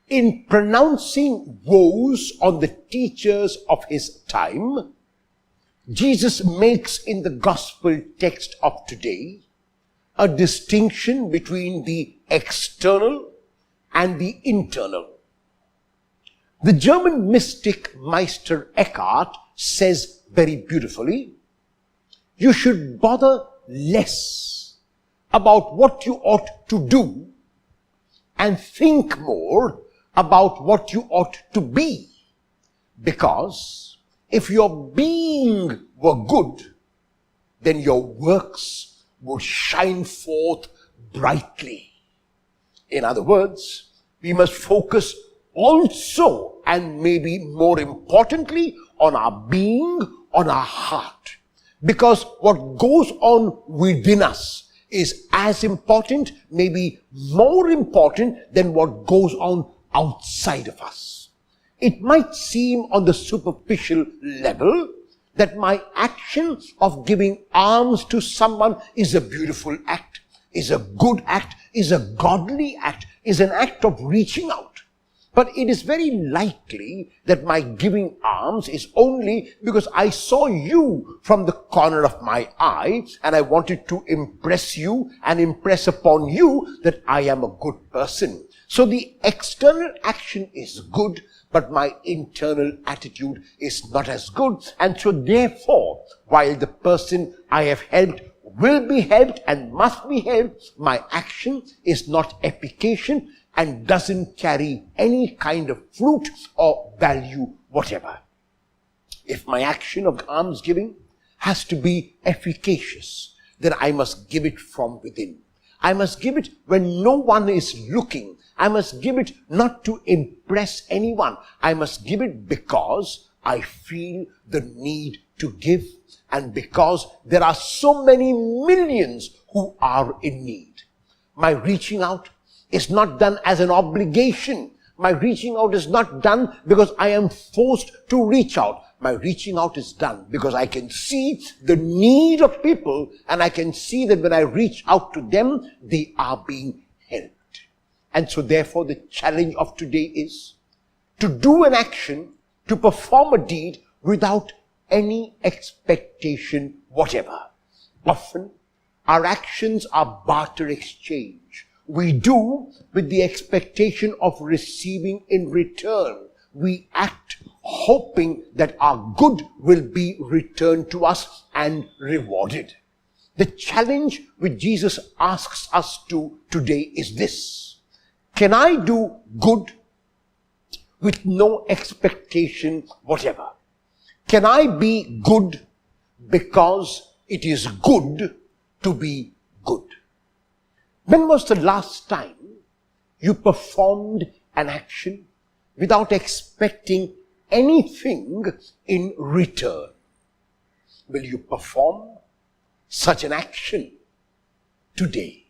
in pronouncing woes on the teachers of his time, Jesus makes in the gospel text of today a distinction between the external and the internal. The German mystic Meister Eckhart says very beautifully, you should bother less about what you ought to do and think more about what you ought to be. Because if your being were good, then your works would shine forth brightly. In other words, we must focus also, and maybe more importantly, on our being, on our heart. Because what goes on within us is as important, maybe more important than what goes on outside of us. It might seem on the superficial level that my action of giving alms to someone is a beautiful act, is a good act, is a godly act, is an act of reaching out. But it is very likely that my giving alms is only because I saw you from the corner of my eye and I wanted to impress you and impress upon you that I am a good person. So the external action is good, but my internal attitude is not as good. And so therefore, while the person I have helped will be helped and must be helped, my action is not efficacious and doesn't carry any kind of fruit or value whatever. If my action of almsgiving has to be efficacious, then I must give it from within. I must give it when no one is looking. I must give it not to impress anyone. I must give it because I feel the need to give and because there are so many millions who are in need. My reaching out is not done as an obligation. My reaching out is not done because I am forced to reach out. My reaching out is done because I can see the need of people and I can see that when I reach out to them, they are being helped. And so therefore the challenge of today is to do an action, to perform a deed without any expectation whatever. Often our actions are barter exchange. We do with the expectation of receiving in return. We act hoping that our good will be returned to us and rewarded. The challenge which Jesus asks us to today is this. Can I do good with no expectation whatever? Can I be good because it is good to be good? When was the last time you performed an action without expecting anything in return? Will you perform such an action today?